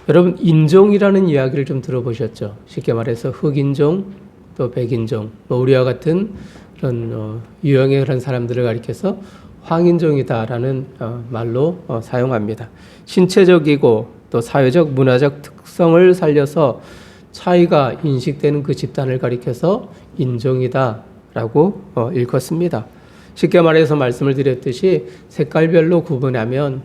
여러분, 인종이라는 이야기를 좀 들어보셨죠? 쉽게 말해서 흑인종, 또 백인종, 우리와 같은 그런 유형의 그런 사람들을 가리켜서 황인종이다라는 말로 사용합니다. 신체적이고 또 사회적, 문화적 특성을 살려서 차이가 인식되는 그 집단을 가리켜서 인종이다라고 일컫습니다. 쉽게 말해서 말씀을 드렸듯이 색깔별로 구분하면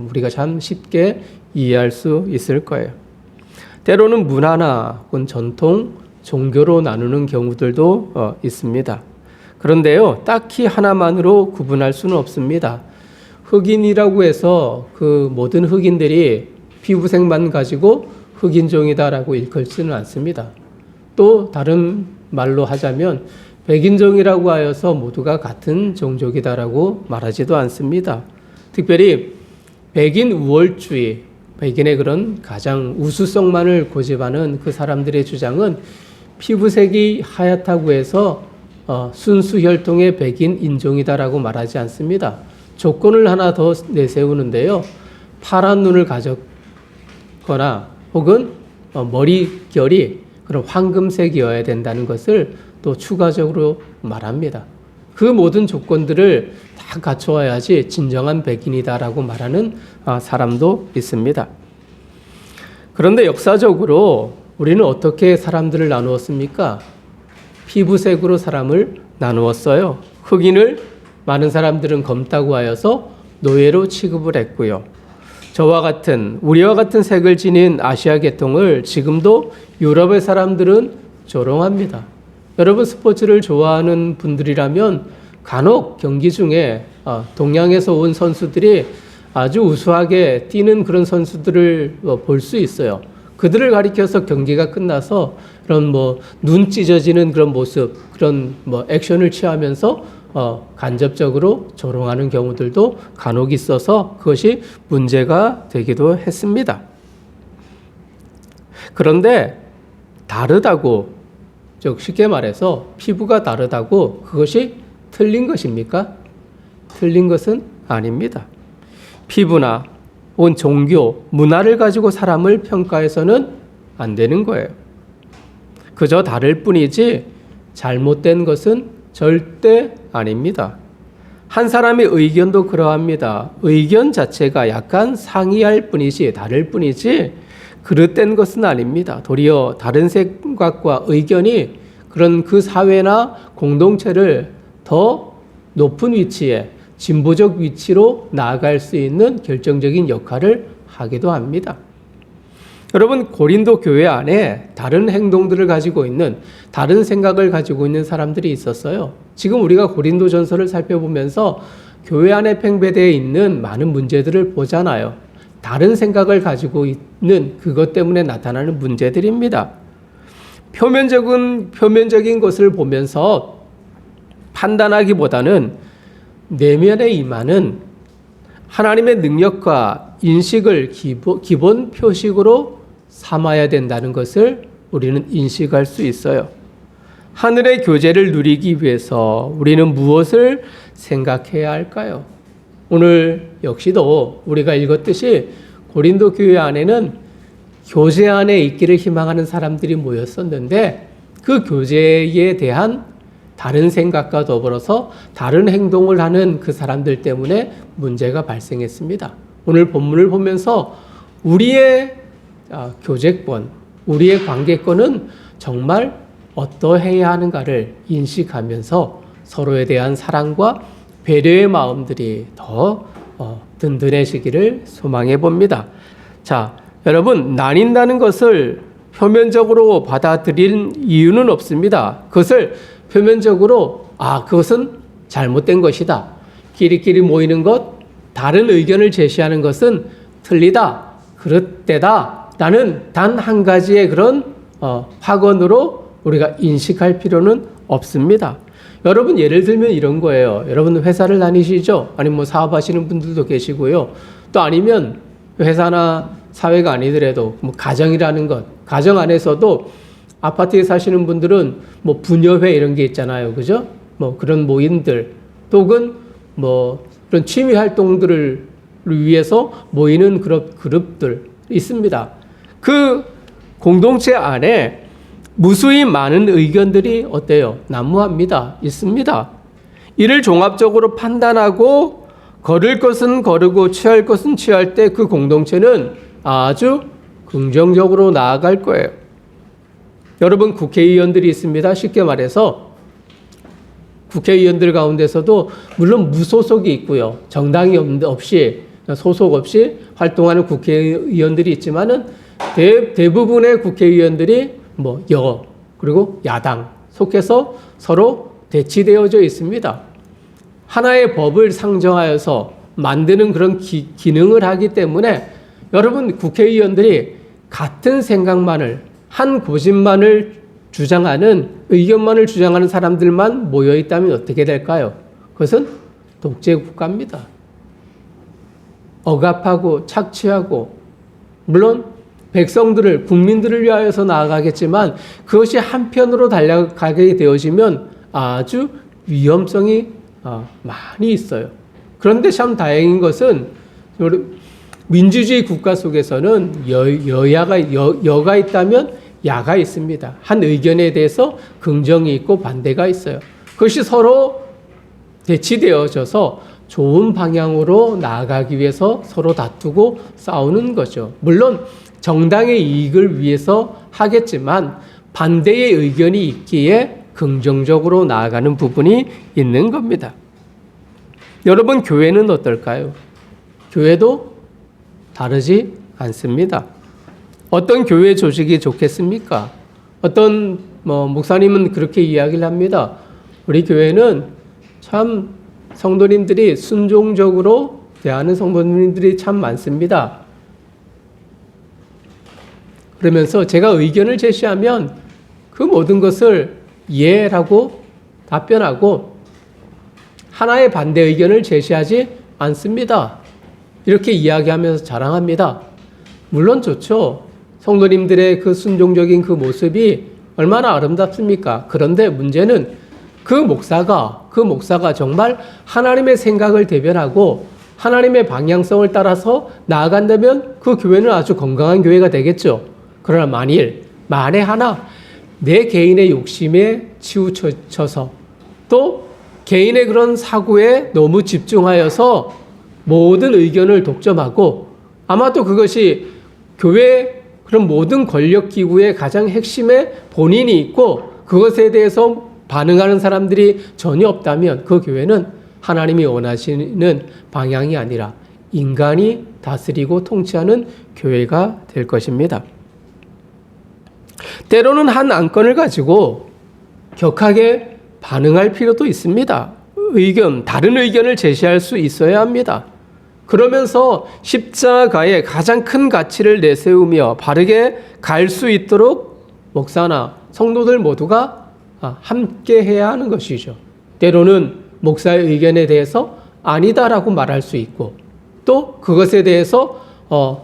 우리가 참 쉽게 이해할 수 있을 거예요. 때로는 문화나 혹은 전통, 종교로 나누는 경우들도 있습니다. 그런데요, 딱히 하나만으로 구분할 수는 없습니다. 흑인이라고 해서 그 모든 흑인들이 피부색만 가지고 흑인종이다라고 일컬지는 않습니다. 또 다른 말로 하자면 백인종이라고 하여서 모두가 같은 종족이다라고 말하지도 않습니다. 특별히 백인 우월주의, 백인의 그런 가장 우수성만을 고집하는 그 사람들의 주장은 피부색이 하얗다고 해서 순수 혈통의 백인 인종이다라고 말하지 않습니다. 조건을 하나 더 내세우는데요. 파란 눈을 가졌거나 혹은 머리결이 그런 황금색이어야 된다는 것을 또 추가적으로 말합니다. 그 모든 조건들을 다 갖춰야지 진정한 백인이다라고 말하는 사람도 있습니다. 그런데 역사적으로 우리는 어떻게 사람들을 나누었습니까? 피부색으로 사람을 나누었어요. 흑인을 많은 사람들은 검다고 하여서 노예로 취급을 했고요. 저와 같은, 우리와 같은 색을 지닌 아시아 계통을 지금도 유럽의 사람들은 조롱합니다. 여러분, 스포츠를 좋아하는 분들이라면 간혹 경기 중에 동양에서 온 선수들이 아주 우수하게 뛰는 그런 선수들을 볼 수 있어요. 그들을 가리켜서 경기가 끝나서 그런 눈 찢어지는 그런 모습, 그런 액션을 취하면서 간접적으로 조롱하는 경우들도 간혹 있어서 그것이 문제가 되기도 했습니다. 그런데 다르다고, 즉 쉽게 말해서 피부가 다르다고 그것이 틀린 것입니까? 틀린 것은 아닙니다. 피부나 혹은 종교, 문화를 가지고 사람을 평가해서는 안 되는 거예요. 그저 다를 뿐이지 잘못된 것은 절대 아닙니다. 한 사람의 의견도 그러합니다. 의견 자체가 약간 상이할 뿐이지, 다를 뿐이지 그릇된 것은 아닙니다. 도리어 다른 생각과 의견이 그런 그 사회나 공동체를 더 높은 위치에, 진보적 위치로 나아갈 수 있는 결정적인 역할을 하기도 합니다. 여러분, 고린도 교회 안에 다른 행동들을 가지고 있는, 다른 생각을 가지고 있는 사람들이 있었어요. 지금 우리가 고린도 전서를 살펴보면서 교회 안에 팽배되어 있는 많은 문제들을 보잖아요. 다른 생각을 가지고 있는 그것 때문에 나타나는 문제들입니다. 표면적인 것을 보면서 판단하기보다는 내면에 임하는 하나님의 능력과 인식을 기본 표식으로 삼아야 된다는 것을 우리는 인식할 수 있어요. 하늘의 교제를 누리기 위해서 우리는 무엇을 생각해야 할까요? 오늘 역시도 우리가 읽었듯이 고린도 교회 안에는 교제 안에 있기를 희망하는 사람들이 모였었는데 그 교제에 대한 다른 생각과 더불어서 다른 행동을 하는 그 사람들 때문에 문제가 발생했습니다. 오늘 본문을 보면서 우리의 교제권, 우리의 관계권은 정말 어떠해야 하는가를 인식하면서 서로에 대한 사랑과 배려의 마음들이 더 든든해지기를 소망해 봅니다. 자, 여러분, 나뉜다는 것을 표면적으로 받아들일 이유는 없습니다. 그것을 표면적으로 그것은 잘못된 것이다, 끼리끼리 모이는 것, 다른 의견을 제시하는 것은 틀리다, 그릇되다 라는 단 한 가지의 그런 확언으로 우리가 인식할 필요는 없습니다. 여러분, 예를 들면 이런 거예요. 여러분 회사를 다니시죠? 아니면 사업하시는 분들도 계시고요. 또 아니면 회사나 사회가 아니더라도 가정이라는 것, 가정 안에서도 아파트에 사시는 분들은 부녀회 이런 게 있잖아요. 그죠? 그런 모임들, 또는 그런 취미 활동들을 위해서 모이는 그룹들 있습니다. 그 공동체 안에 무수히 많은 의견들이 어때요? 난무합니다. 있습니다. 이를 종합적으로 판단하고 걸을 것은 거르고 취할 것은 취할 때 그 공동체는 아주 긍정적으로 나아갈 거예요. 여러분, 국회의원들이 있습니다. 쉽게 말해서 국회의원들 가운데서도 물론 무소속이 있고요. 정당이 없이 소속 없이 활동하는 국회의원들이 있지만은 대부분의 국회의원들이 그리고 야당 속해서 서로 대치되어져 있습니다. 하나의 법을 상정하여서 만드는 그런 기능을 하기 때문에 여러분, 국회의원들이 같은 생각만을, 한 고집만을 주장하는, 의견만을 주장하는 사람들만 모여 있다면 어떻게 될까요? 그것은 독재 국가입니다. 억압하고 착취하고, 물론 백성들을, 국민들을 위하여서 나아가겠지만 그것이 한편으로 달려가게 되어지면 아주 위험성이 많이 있어요. 그런데 참 다행인 것은 민주주의 국가 속에서는 여가 있다면 야가 있습니다. 한 의견에 대해서 긍정이 있고 반대가 있어요. 그것이 서로 대치되어져서 좋은 방향으로 나아가기 위해서 서로 다투고 싸우는 거죠. 물론 정당의 이익을 위해서 하겠지만 반대의 의견이 있기에 긍정적으로 나아가는 부분이 있는 겁니다. 여러분, 교회는 어떨까요? 교회도 다르지 않습니다. 어떤 교회 조직이 좋겠습니까? 어떤 목사님은 그렇게 이야기를 합니다. 우리 교회는 참 성도님들이 순종적으로 대하는 성도님들이 참 많습니다. 그러면서 제가 의견을 제시하면 그 모든 것을 예라고 답변하고 하나의 반대 의견을 제시하지 않습니다. 이렇게 이야기하면서 자랑합니다. 물론 좋죠. 성도님들의 그 순종적인 그 모습이 얼마나 아름답습니까? 그런데 문제는 그 목사가 정말 하나님의 생각을 대변하고 하나님의 방향성을 따라서 나아간다면 그 교회는 아주 건강한 교회가 되겠죠. 그러나 만에 하나 내 개인의 욕심에 치우쳐서 또 개인의 그런 사고에 너무 집중하여서 모든 의견을 독점하고 아마도 그것이 교회 그런 모든 권력기구의 가장 핵심에 본인이 있고 그것에 대해서 반응하는 사람들이 전혀 없다면 그 교회는 하나님이 원하시는 방향이 아니라 인간이 다스리고 통치하는 교회가 될 것입니다. 때로는 한 안건을 가지고 격하게 반응할 필요도 있습니다. 다른 의견을 제시할 수 있어야 합니다. 그러면서 십자가의 가장 큰 가치를 내세우며 바르게 갈 수 있도록 목사나 성도들 모두가 함께 해야 하는 것이죠. 때로는 목사의 의견에 대해서 아니다라고 말할 수 있고 또 그것에 대해서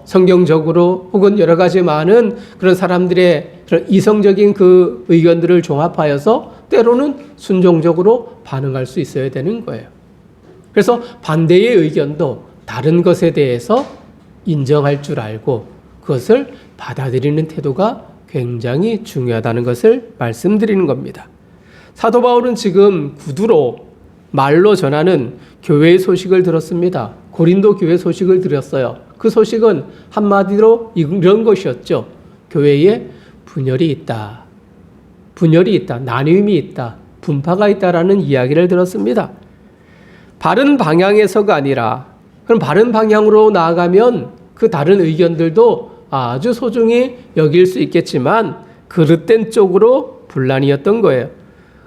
성경적으로 혹은 여러 가지 많은 그런 사람들의 그런 이성적인 그 의견들을 종합하여서 때로는 순종적으로 반응할 수 있어야 되는 거예요. 그래서 반대의 의견도 다른 것에 대해서 인정할 줄 알고 그것을 받아들이는 태도가 굉장히 중요하다는 것을 말씀드리는 겁니다. 사도 바울은 지금 구두로 말로 전하는 교회의 소식을 들었습니다. 고린도 교회 소식을 들었어요. 그 소식은 한마디로 이런 것이었죠. 교회에 분열이 있다. 나눔이 있다. 분파가 있다라는 이야기를 들었습니다. 바른 방향에서가 아니라 그럼 바른 방향으로 나아가면 그 다른 의견들도 아주 소중히 여길 수 있겠지만 그릇된 쪽으로 분란이었던 거예요.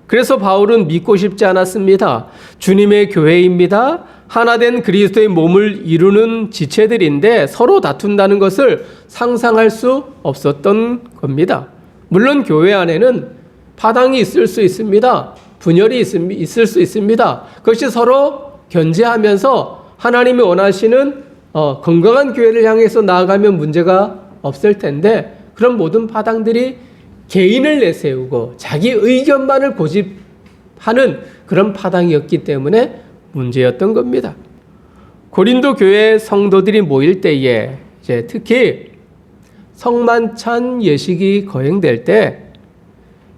그래서 바울은 믿고 싶지 않았습니다. 주님의 교회입니다. 하나된 그리스도의 몸을 이루는 지체들인데 서로 다툰다는 것을 상상할 수 없었던 겁니다. 물론 교회 안에는 파당이 있을 수 있습니다. 분열이 있을 수 있습니다. 그것이 서로 견제하면서 하나님이 원하시는 건강한 교회를 향해서 나아가면 문제가 없을 텐데 그런 모든 파당들이 개인을 내세우고 자기 의견만을 고집하는 그런 파당이었기 때문에 문제였던 겁니다. 고린도 교회 성도들이 모일 때에 이제 특히 성만찬 예식이 거행될 때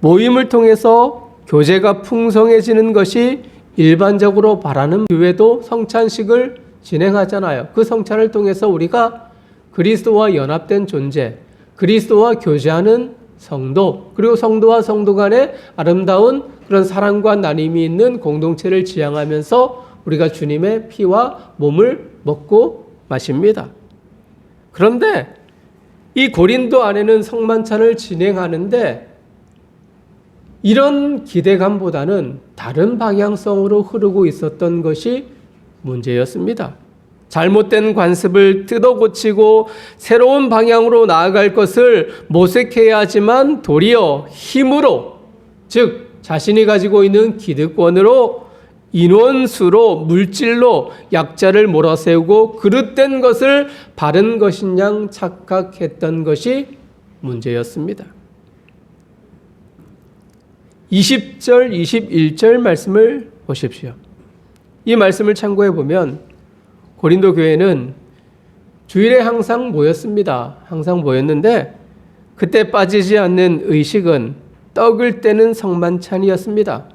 모임을 통해서 교제가 풍성해지는 것이 일반적으로 바라는 교회도 성찬식을 진행하잖아요. 그 성찬을 통해서 우리가 그리스도와 연합된 존재, 그리스도와 교제하는 성도, 그리고 성도와 성도 간의 아름다운 그런 사랑과 나눔이 있는 공동체를 지향하면서 우리가 주님의 피와 몸을 먹고 마십니다. 그런데 이 고린도 안에는 성만찬을 진행하는데 이런 기대감보다는 다른 방향성으로 흐르고 있었던 것이 문제였습니다. 잘못된 관습을 뜯어 고치고 새로운 방향으로 나아갈 것을 모색해야 하지만 도리어 힘으로, 즉 자신이 가지고 있는 기득권으로, 인원수로, 물질로 약자를 몰아세우고 그릇된 것을 바른 것인 양 착각했던 것이 문제였습니다. 20절, 21절 말씀을 보십시오. 이 말씀을 참고해 보면 고린도 교회는 주일에 항상 모였습니다. 항상 모였는데 그때 빠지지 않는 의식은 떡을 떼는 성만찬이었습니다.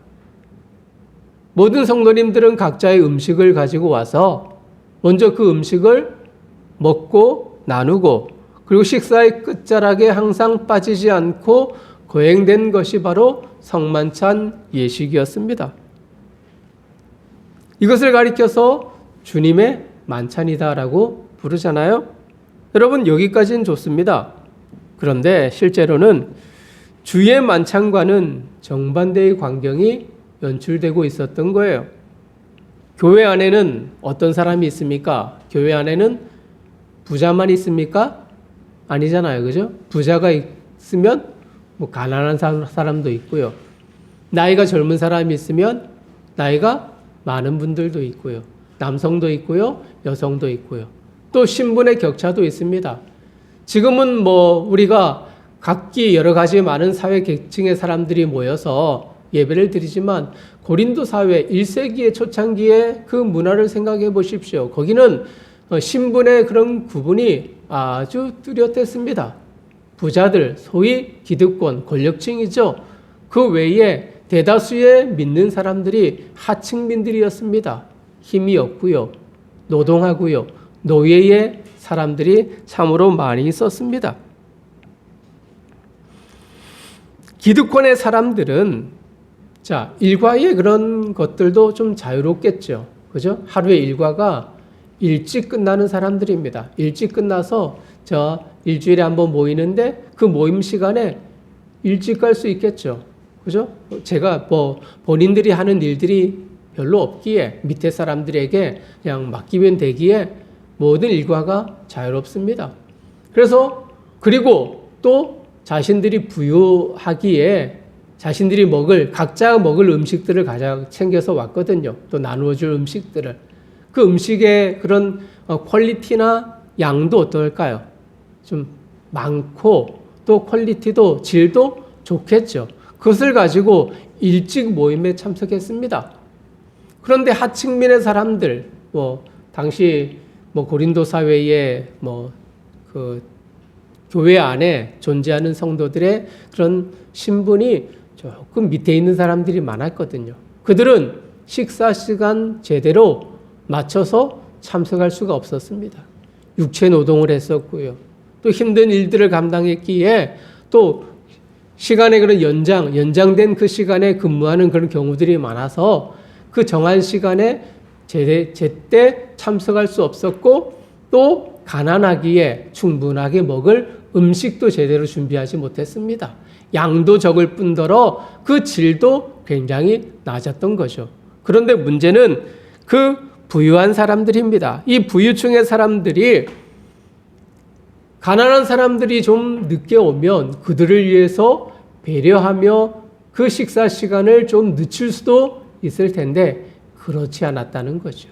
모든 성도님들은 각자의 음식을 가지고 와서 먼저 그 음식을 먹고 나누고 그리고 식사의 끝자락에 항상 빠지지 않고 거행된 것이 바로 성만찬 예식이었습니다. 이것을 가리켜서 주님의 만찬이다라고 부르잖아요. 여러분 여기까지는 좋습니다. 그런데 실제로는 주의 만찬과는 정반대의 광경이 연출되고 있었던 거예요. 교회 안에는 어떤 사람이 있습니까? 교회 안에는 부자만 있습니까? 아니잖아요. 그죠? 부자가 있으면 뭐 가난한 사람도 있고요. 나이가 젊은 사람이 있으면 나이가 많은 분들도 있고요. 남성도 있고요. 여성도 있고요. 또 신분의 격차도 있습니다. 지금은 뭐 우리가 각기 여러 가지 많은 사회 계층의 사람들이 모여서 예배를 드리지만 고린도 사회 1세기의 초창기에 그 문화를 생각해 보십시오. 거기는 신분의 그런 구분이 아주 뚜렷했습니다. 부자들, 소위 기득권, 권력층이죠. 그 외에 대다수의 믿는 사람들이 하층민들이었습니다. 힘이 없고요. 노동하고요. 노예의 사람들이 참으로 많이 있었습니다. 기득권의 사람들은 일과의 그런 것들도 좀 자유롭겠죠. 그죠? 하루의 일과가 일찍 끝나는 사람들입니다. 일찍 끝나서 일주일에 한번 모이는데 그 모임 시간에 일찍 갈 수 있겠죠. 그죠? 제가 본인들이 하는 일들이 별로 없기에 밑에 사람들에게 그냥 맡기면 되기에 모든 일과가 자유롭습니다. 그리고 또 자신들이 부유하기에 자신들이 각자 먹을 음식들을 가장 챙겨서 왔거든요. 또 나누어 줄 음식들을. 그 음식의 그런 퀄리티나 양도 어떨까요? 좀 많고 또 퀄리티도 질도 좋겠죠. 그것을 가지고 일찍 모임에 참석했습니다. 그런데 하층민의 사람들, 당시 고린도 사회에 교회 안에 존재하는 성도들의 그런 신분이 조금 밑에 있는 사람들이 많았거든요. 그들은 식사 시간 제대로 맞춰서 참석할 수가 없었습니다. 육체 노동을 했었고요. 또 힘든 일들을 감당했기에 또 시간의 그런 연장된 그 시간에 근무하는 그런 경우들이 많아서 그 정한 시간에 제때 참석할 수 없었고 또 가난하기에 충분하게 먹을 음식도 제대로 준비하지 못했습니다. 양도 적을 뿐더러 그 질도 굉장히 낮았던 거죠. 그런데 문제는 그 부유한 사람들입니다. 이 부유층의 사람들이 가난한 사람들이 좀 늦게 오면 그들을 위해서 배려하며 그 식사 시간을 좀 늦출 수도 있을 텐데 그렇지 않았다는 거죠.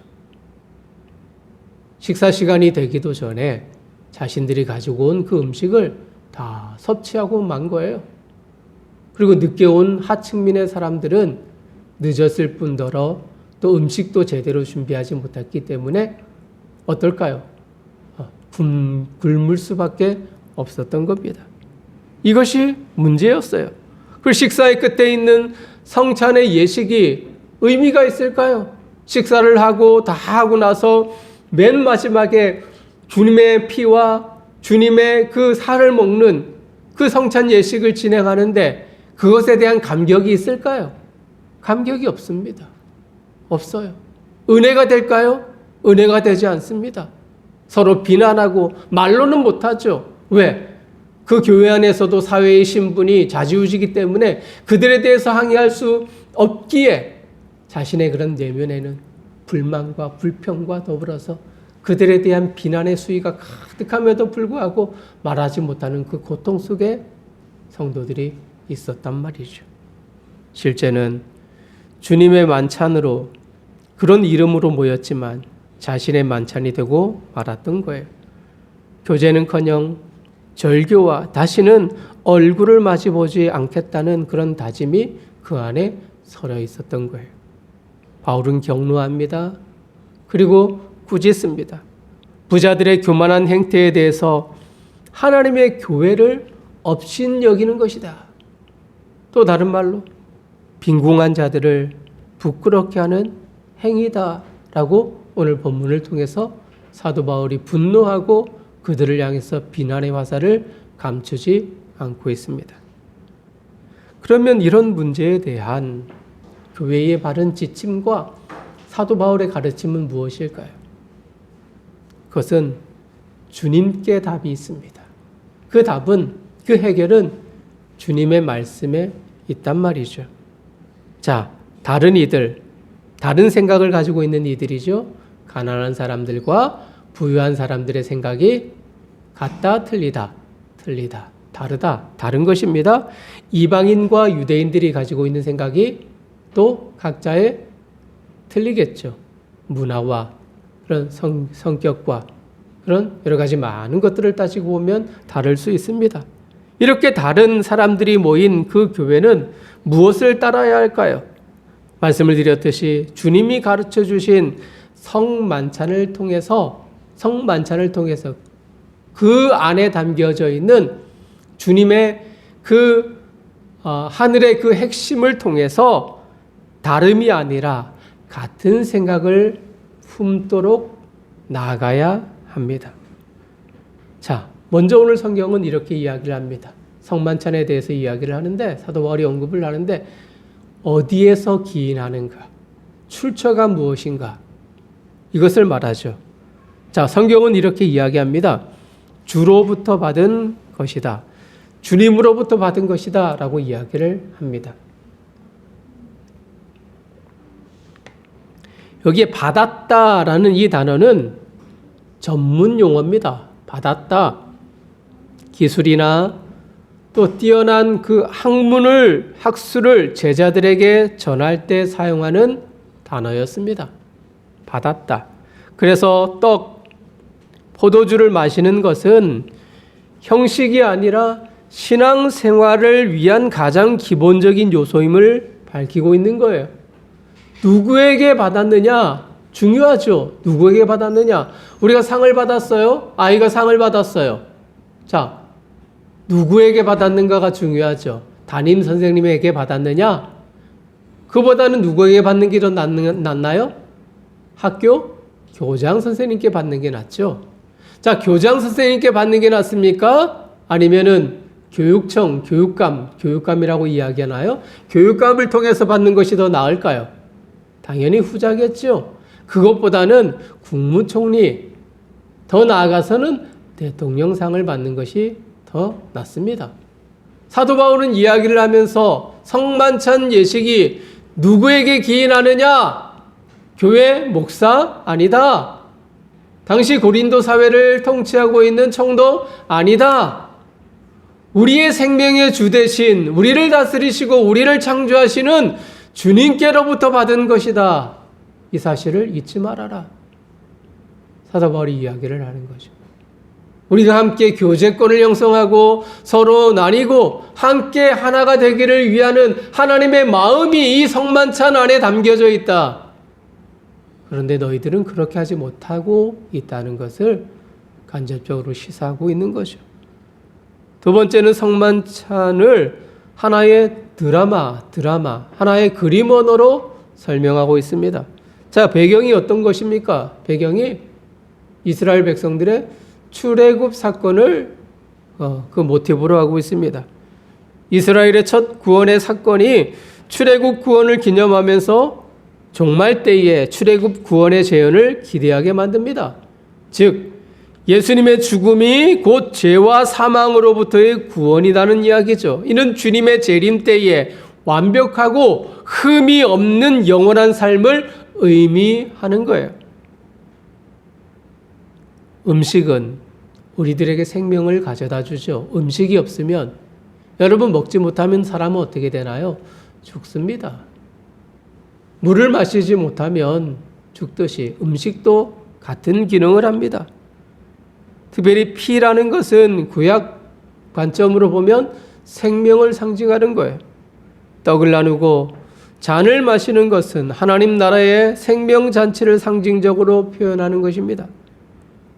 식사 시간이 되기도 전에 자신들이 가지고 온 그 음식을 다 섭취하고 만 거예요. 그리고 늦게 온 하층민의 사람들은 늦었을 뿐더러 또 음식도 제대로 준비하지 못했기 때문에 어떨까요? 굶을 수밖에 없었던 겁니다. 이것이 문제였어요. 그 식사의 끝에 있는 성찬의 예식이 의미가 있을까요? 식사를 하고 다 하고 나서 맨 마지막에 주님의 피와 주님의 그 살을 먹는 그 성찬 예식을 진행하는데 그것에 대한 감격이 있을까요? 감격이 없습니다. 없어요. 은혜가 될까요? 은혜가 되지 않습니다. 서로 비난하고 말로는 못하죠. 왜? 그 교회 안에서도 사회의 신분이 좌지우지기 때문에 그들에 대해서 항의할 수 없기에 자신의 그런 내면에는 불만과 불평과 더불어서 그들에 대한 비난의 수위가 가득함에도 불구하고 말하지 못하는 그 고통 속에 성도들이 있었단 말이죠. 실제는 주님의 만찬으로 그런 이름으로 모였지만 자신의 만찬이 되고 말았던 거예요. 교제는커녕 절교와 다시는 얼굴을 마주보지 않겠다는 그런 다짐이 그 안에 서려 있었던 거예요. 바울은 격노합니다. 그리고 꾸짖습니다. 부자들의 교만한 행태에 대해서 하나님의 교회를 업신여기는 것이다. 또 다른 말로 빈궁한 자들을 부끄럽게 하는 행위다라고 오늘 본문을 통해서 사도 바울이 분노하고 그들을 향해서 비난의 화살을 감추지 않고 있습니다. 그러면 이런 문제에 대한 교회의 바른 지침과 사도 바울의 가르침은 무엇일까요? 그것은 주님께 답이 있습니다. 그 답은, 그 해결은 주님의 말씀에 있단 말이죠. 자, 다른 이들, 다른 생각을 가지고 있는 이들이죠. 가난한 사람들과 부유한 사람들의 생각이 같다, 틀리다, 틀리다, 다르다, 다른 것입니다. 이방인과 유대인들이 가지고 있는 생각이 또 각자의 틀리겠죠. 문화와 그런 성격과 그런 여러 가지 많은 것들을 따지고 보면 다를 수 있습니다. 이렇게 다른 사람들이 모인 그 교회는 무엇을 따라야 할까요? 말씀을 드렸듯이 주님이 가르쳐 주신 성만찬을 통해서 그 안에 담겨져 있는 주님의 그 하늘의 그 핵심을 통해서 다름이 아니라 같은 생각을 품도록 나아가야 합니다. 자, 먼저 오늘 성경은 이렇게 이야기를 합니다. 성만찬에 대해서 이야기를 하는데 사도 바울이 언급을 하는데 어디에서 기인하는가? 출처가 무엇인가? 이것을 말하죠. 자, 성경은 이렇게 이야기합니다. 주로부터 받은 것이다. 주님으로부터 받은 것이다. 라고 이야기를 합니다. 여기에 받았다라는 이 단어는 전문 용어입니다. 받았다. 기술이나 또 뛰어난 그 학술을 제자들에게 전할 때 사용하는 단어였습니다. 받았다. 그래서 포도주를 마시는 것은 형식이 아니라 신앙생활을 위한 가장 기본적인 요소임을 밝히고 있는 거예요. 누구에게 받았느냐? 중요하죠. 누구에게 받았느냐? 우리가 상을 받았어요? 아이가 상을 받았어요. 자, 누구에게 받았는가가 중요하죠. 담임 선생님에게 받았느냐? 그보다는 누구에게 받는 게 더 낫나요? 학교 교장 선생님께 받는 게 낫죠. 자, 교장 선생님께 받는 게 낫습니까? 아니면은 교육청, 교육감이라고 이야기하나요? 교육감을 통해서 받는 것이 더 나을까요? 당연히 후자겠죠. 그것보다는 국무총리, 더 나아가서는 대통령상을 받는 것이 더 낫습니다. 사도 바울은 이야기를 하면서 성만찬 예식이 누구에게 기인하느냐? 교회 목사? 아니다. 당시 고린도 사회를 통치하고 있는 청도? 아니다. 우리의 생명의 주 되신, 우리를 다스리시고 우리를 창조하시는 주님께로부터 받은 것이다. 이 사실을 잊지 말아라. 사도 바울이 이야기를 하는 거죠. 우리가 함께 교제권을 형성하고 서로 나뉘고 함께 하나가 되기를 위하는 하나님의 마음이 이 성만찬 안에 담겨져 있다. 그런데 너희들은 그렇게 하지 못하고 있다는 것을 간접적으로 시사하고 있는 거죠. 두 번째는 성만찬을 하나의 드라마, 하나의 그림 언어로 설명하고 있습니다. 자, 배경이 어떤 것입니까? 배경이 이스라엘 백성들의 출애굽 사건을 그 모티브로 하고 있습니다. 이스라엘의 첫 구원의 사건이 출애굽 구원을 기념하면서 종말 때의 출애굽 구원의 재현을 기대하게 만듭니다. 즉 예수님의 죽음이 곧 죄와 사망으로부터의 구원이라는 이야기죠. 이는 주님의 재림 때에 완벽하고 흠이 없는 영원한 삶을 의미하는 거예요. 음식은 우리들에게 생명을 가져다 주죠. 음식이 없으면 여러분 먹지 못하면 사람은 어떻게 되나요? 죽습니다. 물을 마시지 못하면 죽듯이 음식도 같은 기능을 합니다. 특별히 피라는 것은 구약 관점으로 보면 생명을 상징하는 거예요. 떡을 나누고 잔을 마시는 것은 하나님 나라의 생명잔치를 상징적으로 표현하는 것입니다.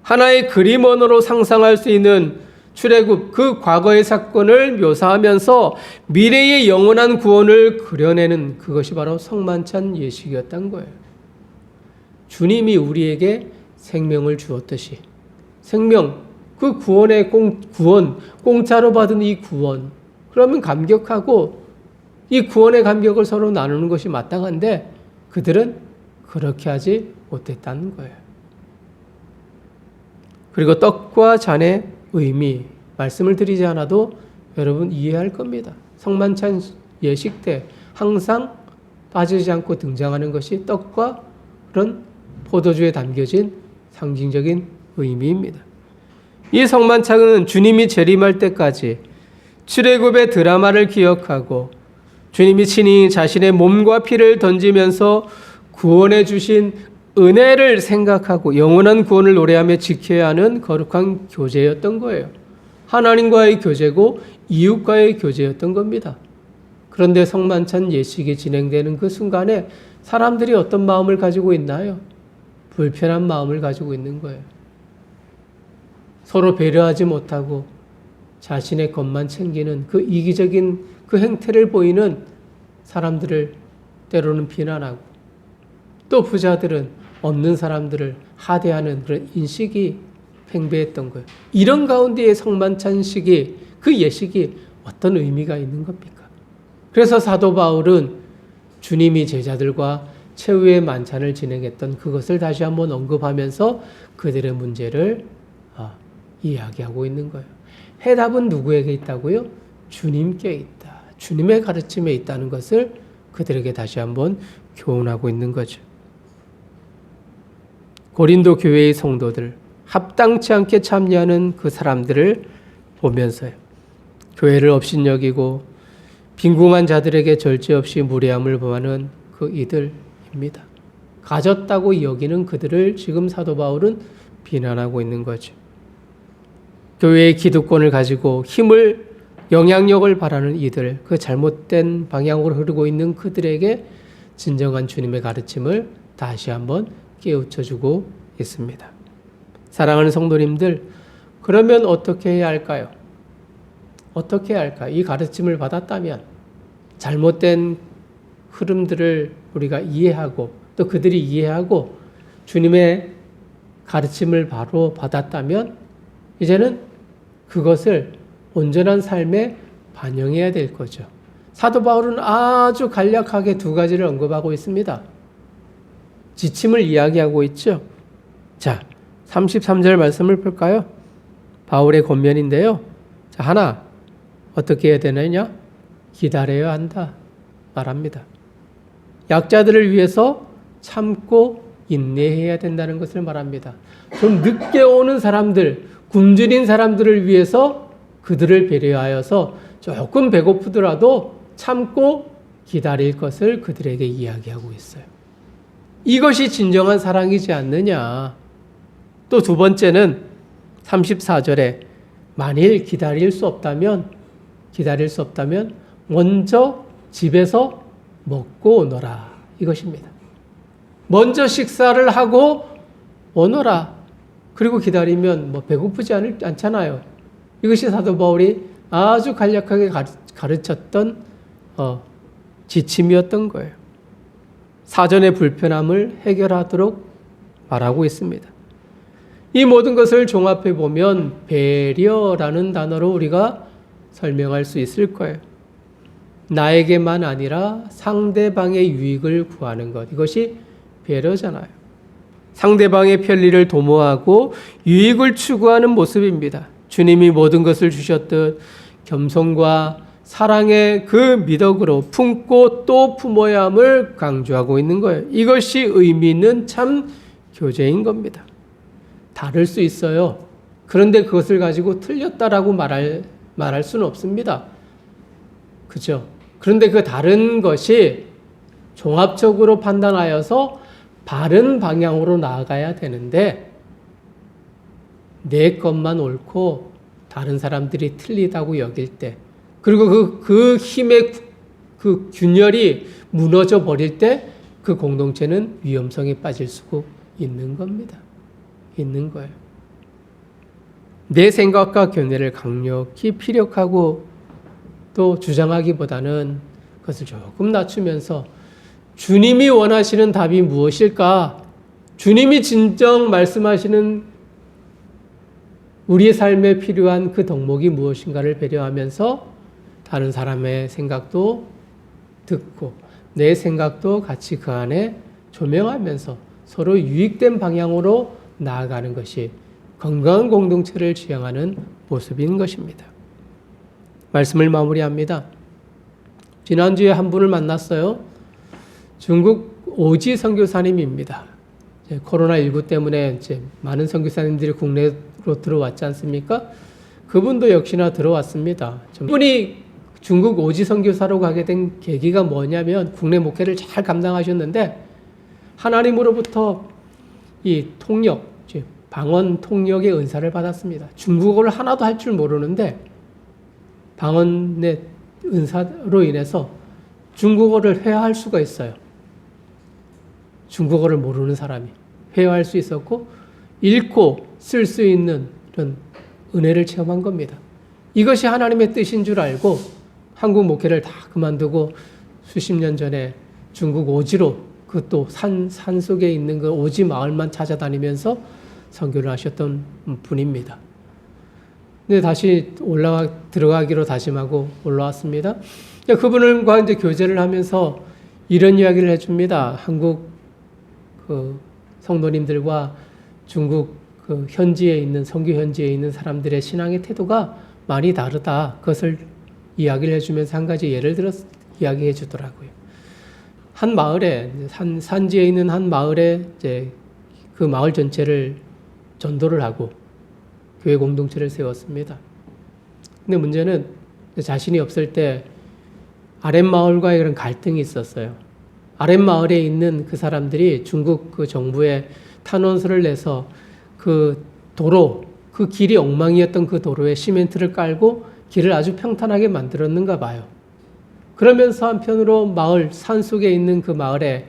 하나의 그림 언어로 상상할 수 있는 출애굽 그 과거의 사건을 묘사하면서 미래의 영원한 구원을 그려내는 그것이 바로 성만찬 예식이었던 거예요. 주님이 우리에게 생명을 주었듯이 생명, 그 구원의 구원, 공짜로 받은 이 구원, 그러면 감격하고 이 구원의 감격을 서로 나누는 것이 마땅한데 그들은 그렇게 하지 못했다는 거예요. 그리고 떡과 잔의 의미, 말씀을 드리지 않아도 여러분 이해할 겁니다. 성만찬 예식 때 항상 빠지지 않고 등장하는 것이 떡과 그런 포도주에 담겨진 상징적인 의미입니다. 이 성만찬은 주님이 재림할 때까지 출애굽의 드라마를 기억하고 주님이 친히 자신의 몸과 피를 던지면서 구원해 주신 은혜를 생각하고 영원한 구원을 노래하며 지켜야 하는 거룩한 교제였던 거예요. 하나님과의 교제고 이웃과의 교제였던 겁니다. 그런데 성만찬 예식이 진행되는 그 순간에 사람들이 어떤 마음을 가지고 있나요? 불편한 마음을 가지고 있는 거예요. 서로 배려하지 못하고 자신의 것만 챙기는 그 이기적인 그 행태를 보이는 사람들을 때로는 비난하고 또 부자들은 없는 사람들을 하대하는 그런 인식이 팽배했던 거예요. 이런 가운데의 성만찬식이 그 예식이 어떤 의미가 있는 겁니까? 그래서 사도 바울은 주님이 제자들과 최후의 만찬을 진행했던 그것을 다시 한번 언급하면서 그들의 문제를 이야기하고 있는 거예요. 해답은 누구에게 있다고요? 주님께 있다. 주님의 가르침에 있다는 것을 그들에게 다시 한번 교훈하고 있는 거죠. 고린도 교회의 성도들, 합당치 않게 참여하는 그 사람들을 보면서요. 교회를 업신여기고 빈궁한 자들에게 절제 없이 무례함을 범하는 그 이들입니다. 가졌다고 여기는 그들을 지금 사도 바울은 비난하고 있는 거죠. 교회의 기득권을 가지고 힘을, 영향력을 바라는 이들, 그 잘못된 방향으로 흐르고 있는 그들에게 진정한 주님의 가르침을 다시 한번 깨우쳐주고 있습니다. 사랑하는 성도님들, 그러면 어떻게 해야 할까요? 어떻게 해야 할까요? 이 가르침을 받았다면 잘못된 흐름들을 우리가 이해하고 또 그들이 이해하고 주님의 가르침을 바로 받았다면 이제는 그것을 온전한 삶에 반영해야 될 거죠. 사도 바울은 아주 간략하게 두 가지를 언급하고 있습니다. 지침을 이야기하고 있죠. 자, 33절 말씀을 볼까요? 바울의 권면인데요. 자, 하나, 어떻게 해야 되느냐? 기다려야 한다 말합니다. 약자들을 위해서 참고 인내해야 된다는 것을 말합니다. 좀 늦게 오는 사람들, 굶주린 사람들을 위해서 그들을 배려하여서 조금 배고프더라도 참고 기다릴 것을 그들에게 이야기하고 있어요. 이것이 진정한 사랑이지 않느냐. 또 두 번째는 34절에 만일 기다릴 수 없다면 먼저 집에서 먹고 오너라. 이것입니다. 먼저 식사를 하고 오너라. 그리고 기다리면 배고프지 않잖아요. 이것이 사도 바울이 아주 간략하게 가르쳤던 지침이었던 거예요. 사전의 불편함을 해결하도록 말하고 있습니다. 이 모든 것을 종합해 보면 배려라는 단어로 우리가 설명할 수 있을 거예요. 나에게만 아니라 상대방의 유익을 구하는 것. 이것이 배려잖아요. 상대방의 편리를 도모하고 유익을 추구하는 모습입니다. 주님이 모든 것을 주셨듯 겸손과 사랑의 그 미덕으로 품고 또 품어야 함을 강조하고 있는 거예요. 이것이 의미 있는 참 교제인 겁니다. 다를 수 있어요. 그런데 그것을 가지고 틀렸다라고 말할 수는 없습니다. 그죠? 그런데 그 다른 것이 종합적으로 판단하여서 바른 방향으로 나아가야 되는데 내 것만 옳고 다른 사람들이 틀리다고 여길 때 그리고 그 힘의 그 균열이 무너져 버릴 때 그 공동체는 위험성에 빠질 수 있는 겁니다. 있는 거예요. 내 생각과 견해를 강력히 피력하고 또 주장하기보다는 그것을 조금 낮추면서 주님이 원하시는 답이 무엇일까? 주님이 진정 말씀하시는 우리의 삶에 필요한 그 덕목이 무엇인가를 배려하면서 다른 사람의 생각도 듣고 내 생각도 같이 그 안에 조명하면서 서로 유익된 방향으로 나아가는 것이 건강한 공동체를 지향하는 모습인 것입니다. 말씀을 마무리합니다. 지난주에 한 분을 만났어요. 중국 오지 선교사님입니다. 코로나19 때문에 이제 많은 선교사님들이 국내로 들어왔지 않습니까? 그분도 역시나 들어왔습니다. 그분이 중국 오지 선교사로 가게 된 계기가 뭐냐면 국내 목회를 잘 감당하셨는데 하나님으로부터 이 통역, 방언 통역의 은사를 받았습니다. 중국어를 하나도 할 줄 모르는데 방언의 은사로 인해서 중국어를 회화할 수가 있어요. 중국어를 모르는 사람이 회화할 수 있었고 읽고 쓸 수 있는 그런 은혜를 체험한 겁니다. 이것이 하나님의 뜻인 줄 알고 한국 목회를 다 그만두고 수십 년 전에 중국 오지로 그것도 산 속에 있는 그 오지 마을만 찾아다니면서 선교를 하셨던 분입니다. 근데 다시 들어가기로 다짐하고 올라왔습니다. 그분과 이제 교제를 하면서 이런 이야기를 해줍니다. 한국 그 성도님들과 중국 그 현지에 있는 선교 현지에 있는 사람들의 신앙의 태도가 많이 다르다. 그것을 이야기를 해주면서 한 가지 예를 들어서 이야기해 주더라고요. 한 마을에 산지에 있는 한 마을에 이제 그 마을 전체를 전도를 하고 교회 공동체를 세웠습니다. 근데 문제는 자신이 없을 때 아랫마을과의 그런 갈등이 있었어요. 아랫마을에 있는 그 사람들이 중국 그 정부에 탄원서를 내서 그 도로, 그 길이 엉망이었던 그 도로에 시멘트를 깔고 길을 아주 평탄하게 만들었는가 봐요. 그러면서 한편으로 마을, 산속에 있는 그 마을에,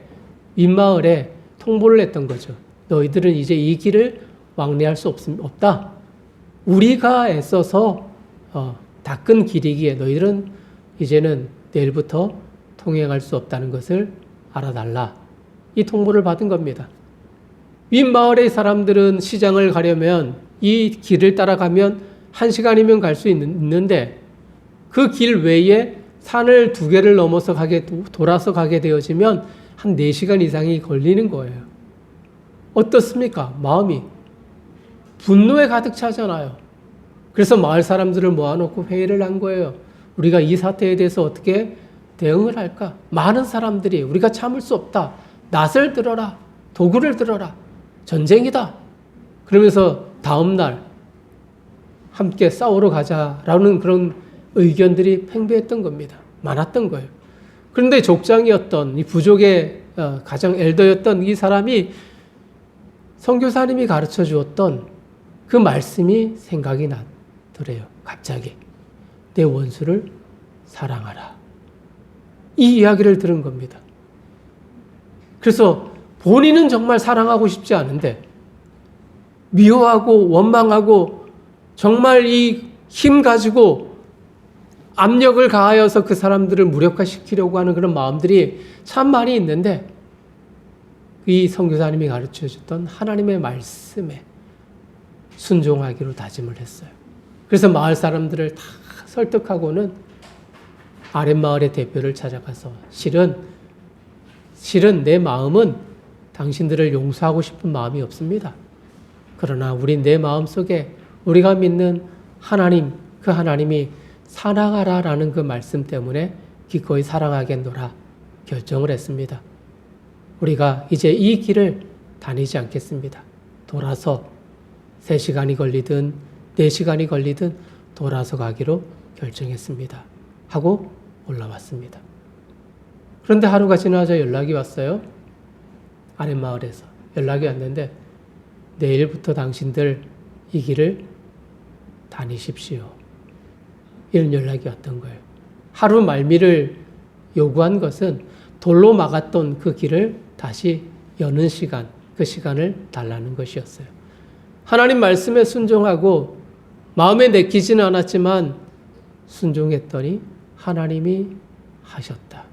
윗마을에 통보를 했던 거죠. 너희들은 이제 이 길을 왕래할 수 없다. 우리가 애써서 닦은 길이기에 너희들은 이제는 내일부터 통행할 수 없다는 것을 알아달라. 이 통보를 받은 겁니다. 윗마을의 사람들은 시장을 가려면 이 길을 따라가면 1시간이면 갈 수 있는데 그 길 외에 산을 2개를 넘어서 돌아서 가게 되어지면 한 4시간 이상이 걸리는 거예요. 어떻습니까? 마음이 분노에 가득 차잖아요. 그래서 마을 사람들을 모아놓고 회의를 한 거예요. 우리가 이 사태에 대해서 어떻게 대응을 할까? 많은 사람들이 우리가 참을 수 없다. 낫을 들어라. 도구를 들어라. 전쟁이다. 그러면서 다음 날 함께 싸우러 가자라는 그런 의견들이 팽배했던 겁니다. 많았던 거예요. 그런데 족장이었던 이 부족의 가장 엘더였던 이 사람이 선교사님이 가르쳐 주었던 그 말씀이 생각이 나더래요. 갑자기 내 원수를 사랑하라. 이 이야기를 들은 겁니다. 그래서 본인은 정말 사랑하고 싶지 않은데 미워하고 원망하고 정말 이 힘 가지고 압력을 가하여서 그 사람들을 무력화시키려고 하는 그런 마음들이 참 많이 있는데 이 선교사님이 가르쳐줬던 하나님의 말씀에 순종하기로 다짐을 했어요. 그래서 마을 사람들을 다 설득하고는 아랫마을의 대표를 찾아가서 실은 내 마음은 당신들을 용서하고 싶은 마음이 없습니다. 그러나 내 마음 속에 우리가 믿는 하나님, 그 하나님이 사랑하라라는 그 말씀 때문에 기꺼이 사랑하겠노라 결정을 했습니다. 우리가 이제 이 길을 다니지 않겠습니다. 돌아서 3시간이 걸리든 4시간이 걸리든 돌아서 가기로 결정했습니다. 하고 올라왔습니다. 그런데 하루가 지나자 연락이 왔어요. 아랫마을에서 연락이 왔는데 내일부터 당신들 이 길을 다니십시오. 이런 연락이 왔던 거예요. 하루 말미를 요구한 것은 돌로 막았던 그 길을 다시 여는 시간, 그 시간을 달라는 것이었어요. 하나님 말씀에 순종하고 마음에 내키지는 않았지만 순종했더니 하나님이 하셨다.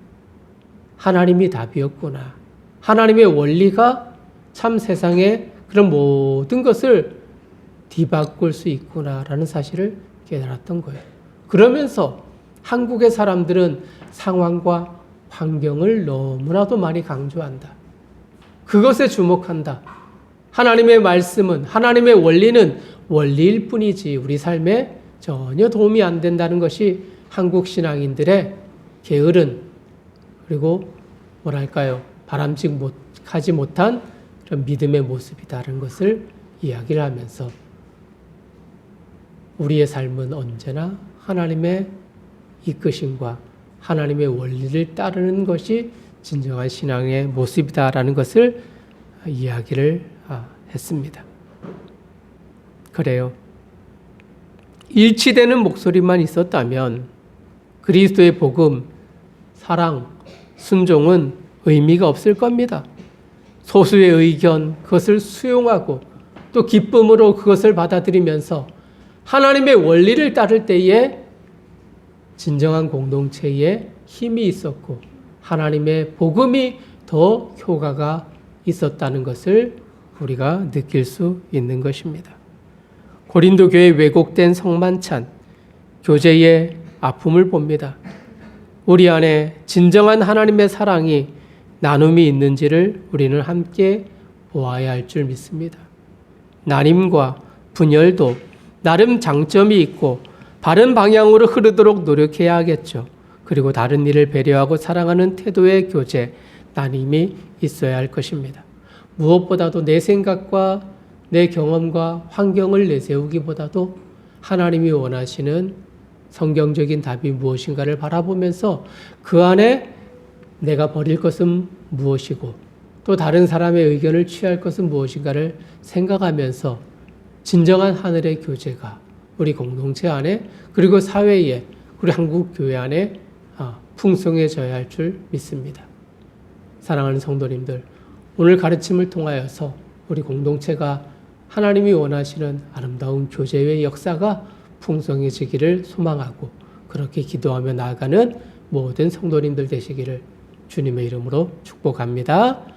하나님이 답이었구나. 하나님의 원리가 참 세상에 그런 모든 것을 뒤바꿀 수 있구나라는 사실을 깨달았던 거예요. 그러면서 한국의 사람들은 상황과 환경을 너무나도 많이 강조한다. 그것에 주목한다. 하나님의 말씀은, 하나님의 원리는 원리일 뿐이지 우리 삶에 전혀 도움이 안 된다는 것이 한국 신앙인들의 게으른, 그리고 바람직하지 못한 그런 믿음의 모습이다라는 것을 이야기를 하면서 우리의 삶은 언제나 하나님의 이끄심과 하나님의 원리를 따르는 것이 진정한 신앙의 모습이다라는 것을 이야기를 했습니다. 그래요. 일치되는 목소리만 있었다면 그리스도의 복음, 사랑, 순종은 의미가 없을 겁니다. 소수의 의견, 그것을 수용하고 또 기쁨으로 그것을 받아들이면서 하나님의 원리를 따를 때에 진정한 공동체에 힘이 있었고 하나님의 복음이 더 효과가 있었다는 것을 우리가 느낄 수 있는 것입니다. 고린도 교회 왜곡된 성만찬, 교제의 아픔을 봅니다. 우리 안에 진정한 하나님의 사랑이 나눔이 있는지를 우리는 함께 보아야 할 줄 믿습니다. 나눔과 분열도 나름 장점이 있고 바른 방향으로 흐르도록 노력해야 하겠죠. 그리고 다른 이를 배려하고 사랑하는 태도의 교제, 나눔이 있어야 할 것입니다. 무엇보다도 내 생각과 내 경험과 환경을 내세우기보다도 하나님이 원하시는 성경적인 답이 무엇인가를 바라보면서 그 안에 내가 버릴 것은 무엇이고 또 다른 사람의 의견을 취할 것은 무엇인가를 생각하면서 진정한 하늘의 교제가 우리 공동체 안에 그리고 사회에 우리 한국 교회 안에 풍성해져야 할 줄 믿습니다. 사랑하는 성도님들, 오늘 가르침을 통하여서 우리 공동체가 하나님이 원하시는 아름다운 교제의 역사가 풍성해지기를 소망하고 그렇게 기도하며 나아가는 모든 성도님들 되시기를 주님의 이름으로 축복합니다.